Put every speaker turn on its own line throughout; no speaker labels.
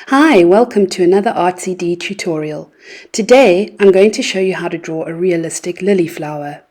Hi, welcome to another Artsy tutorial. Today I'm going to show you how to draw a realistic lily flower.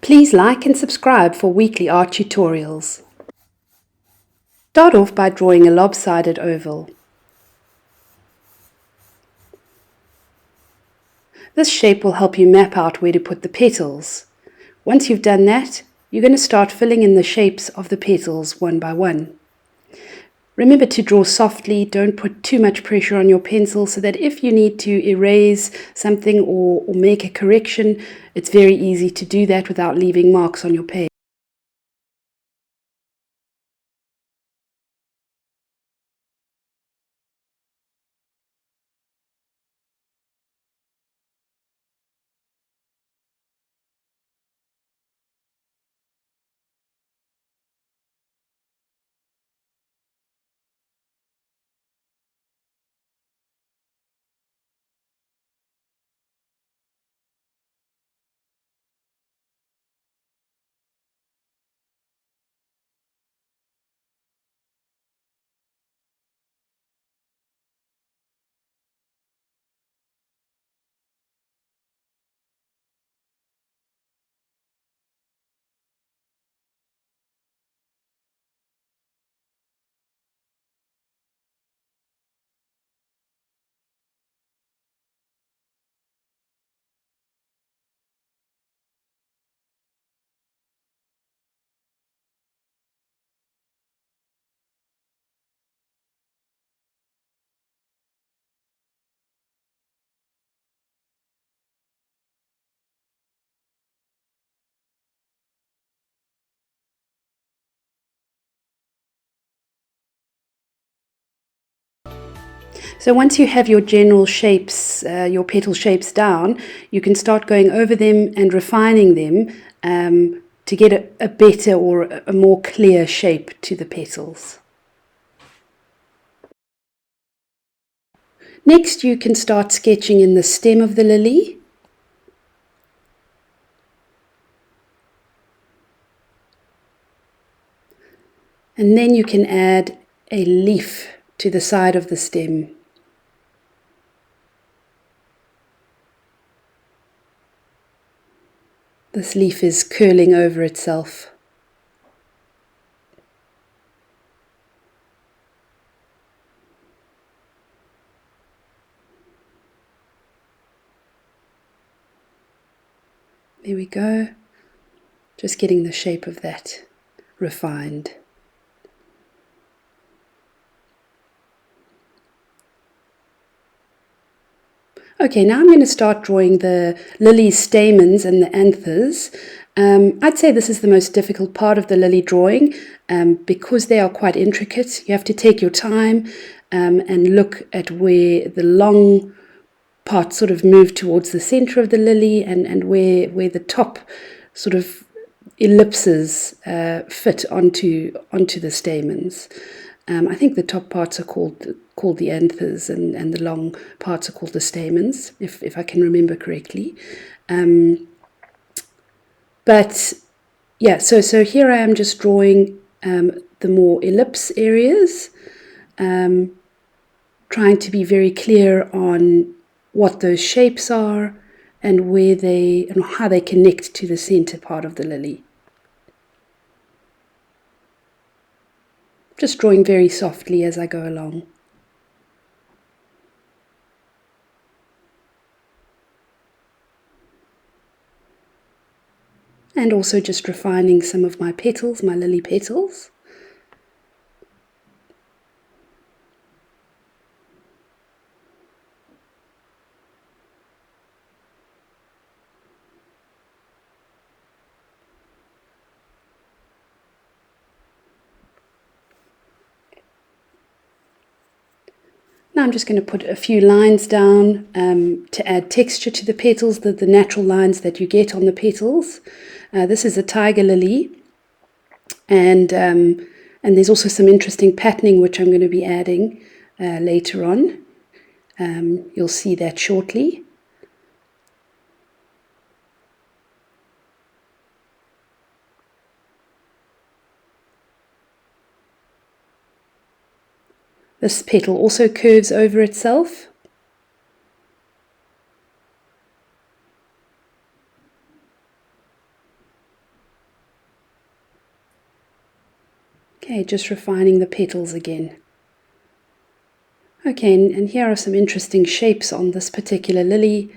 Please like and subscribe for weekly art tutorials. Start off by drawing a lopsided oval. This shape will help you map out where to put the petals. Once you've done that, you're going to start filling in the shapes of the petals one by one. Remember to draw softly, don't put too much pressure on your pencil so that if you need to erase something or make a correction, it's very easy to do that without leaving marks on your page. So once you have your general shapes, your petal shapes down, you can start going over them and refining them to get a better or a more clear shape to the petals. Next, you can start sketching in the stem of the lily. And then you can add a leaf to the side of the stem. This leaf is curling over itself. There we go. Just getting the shape of that refined. Okay, now I'm going to start drawing the lily's stamens and the anthers. I'd say this is the most difficult part of the lily drawing because they are quite intricate. You have to take your time and look at where the long parts sort of move towards the center of the lily and where the top sort of ellipses fit onto the stamens. I think the top parts are called the anthers and the long parts are called the stamens, if I can remember correctly. But yeah, so here I am just drawing the more ellipse areas, trying to be very clear on what those shapes are and where and how they connect to the center part of the lily. Just drawing very softly as I go along. And also just refining some of my petals, my lily petals. Now I'm just going to put a few lines down to add texture to the petals, the natural lines that you get on the petals. This is a tiger lily, and there's also some interesting patterning which I'm going to be adding later on. You'll see that shortly. This petal also curves over itself. Okay, just refining the petals again. Okay, and here are some interesting shapes on this particular lily.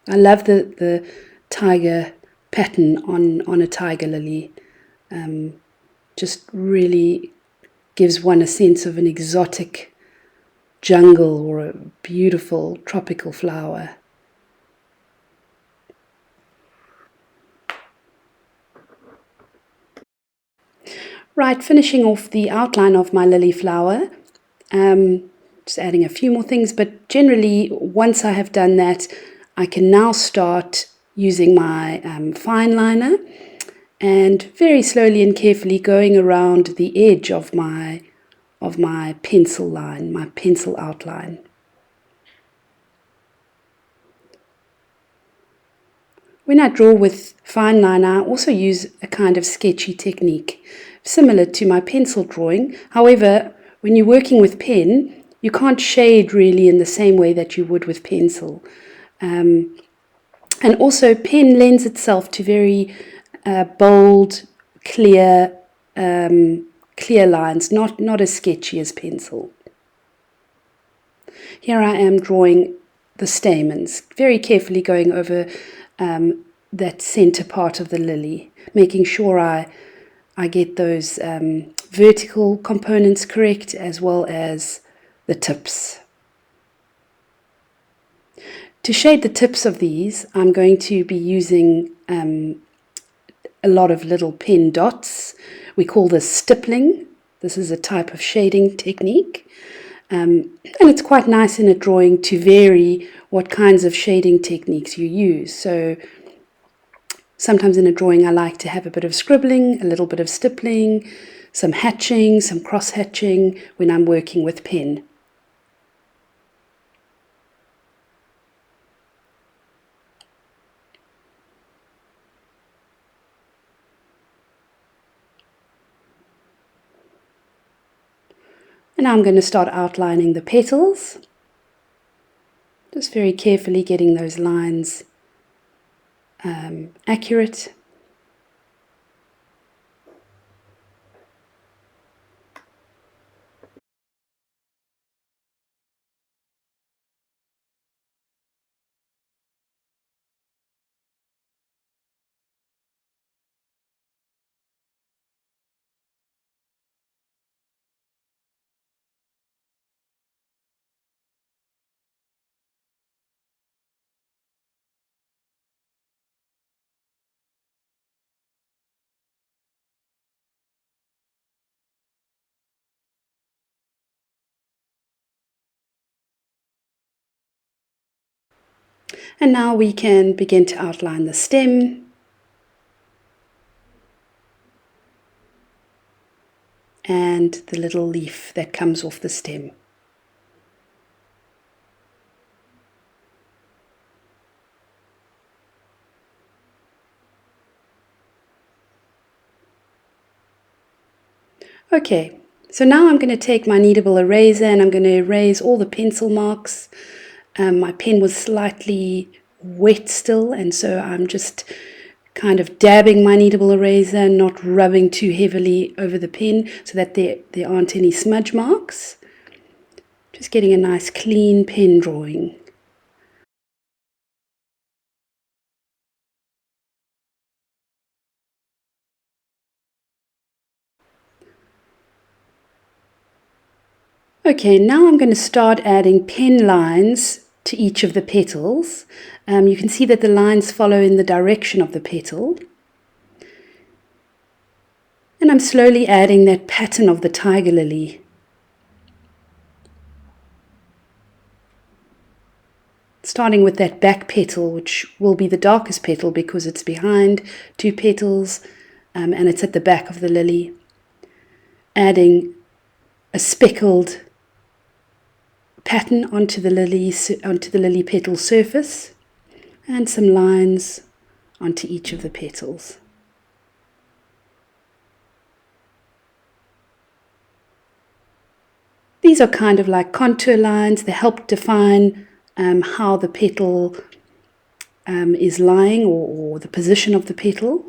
I love the tiger pattern on a tiger lily. Just really gives one a sense of an exotic jungle or a beautiful tropical flower. Right, finishing off the outline of my lily flower. Just adding a few more things, but generally once I have done that, I can now start using my fine liner and very slowly and carefully going around the edge of my pencil line, my pencil outline. When I draw with fine liner, I also use a kind of sketchy technique, similar to my pencil drawing. However, when you're working with pen, you can't shade really in the same way that you would with pencil. And also, pen lends itself to very bold, clear lines, not as sketchy as pencil. Here I am drawing the stamens, very carefully going over that center part of the lily, making sure I get those vertical components correct as well as the tips. To shade the tips of these, I'm going to be using a lot of little pen dots. We call this stippling. This is a type of shading technique. And it's quite nice in a drawing to vary what kinds of shading techniques you use. So sometimes in a drawing I like to have a bit of scribbling, a little bit of stippling, some hatching, some cross hatching when I'm working with pen. And now I'm going to start outlining the petals. Just very carefully getting those lines accurate. And now we can begin to outline the stem. And the little leaf that comes off the stem. Okay, so now I'm going to take my kneadable eraser and I'm going to erase all the pencil marks. My pen was slightly wet still, and so I'm just kind of dabbing my kneadable eraser, not rubbing too heavily over the pen so that there aren't any smudge marks. Just getting a nice clean pen drawing. Okay, now I'm going to start adding pen lines to each of the petals. You can see that the lines follow in the direction of the petal. And I'm slowly adding that pattern of the tiger lily. Starting with that back petal, which will be the darkest petal because it's behind two petals and it's at the back of the lily. Adding a speckled pattern onto the lily petal surface and some lines onto each of the petals. These are kind of like contour lines. They help define how the petal is lying, or the position of the petal.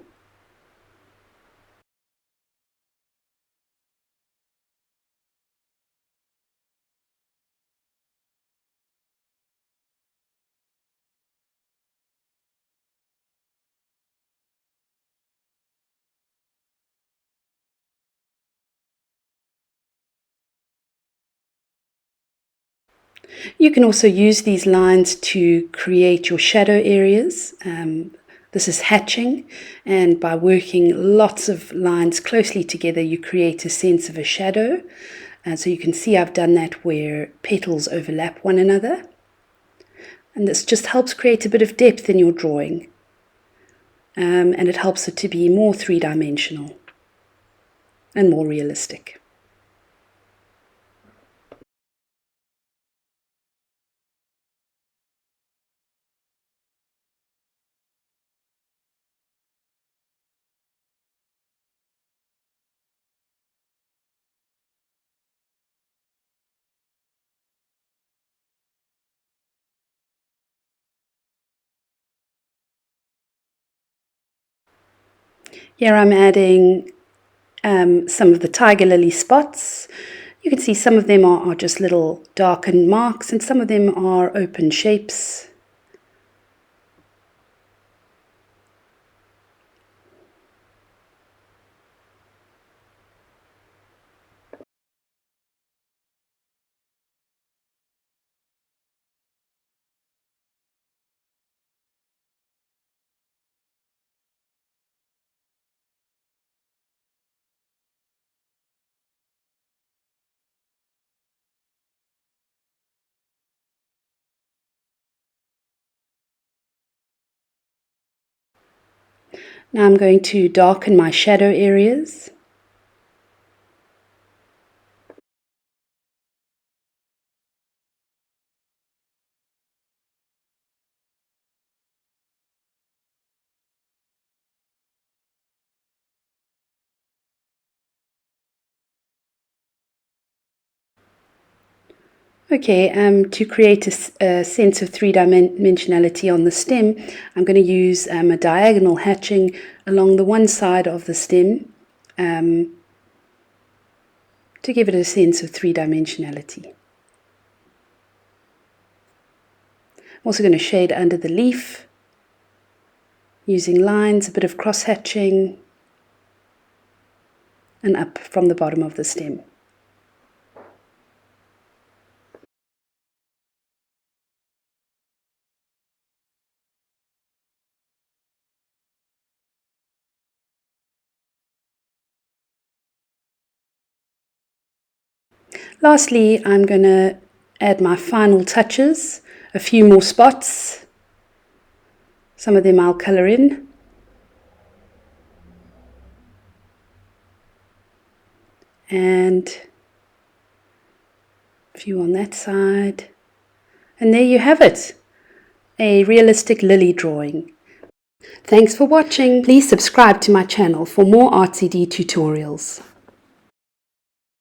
You can also use these lines to create your shadow areas. This is hatching, and by working lots of lines closely together, you create a sense of a shadow. And so you can see I've done that where petals overlap one another. And this just helps create a bit of depth in your drawing. And it helps it to be more three-dimensional and more realistic. Here I'm adding some of the tiger lily spots. You can see some of them are just little darkened marks, and some of them are open shapes. Now I'm going to darken my shadow areas. Okay, to create a sense of three-dimensionality on the stem, I'm going to use a diagonal hatching along the one side of the stem to give it a sense of three-dimensionality. I'm also going to shade under the leaf using lines, a bit of cross-hatching, and up from the bottom of the stem. Lastly, I'm going to add my final touches, a few more spots. Some of them I'll colour in. And a few on that side. And there you have it, a realistic lily drawing. Thanks for watching. Please subscribe to my channel for more Artsy D tutorials.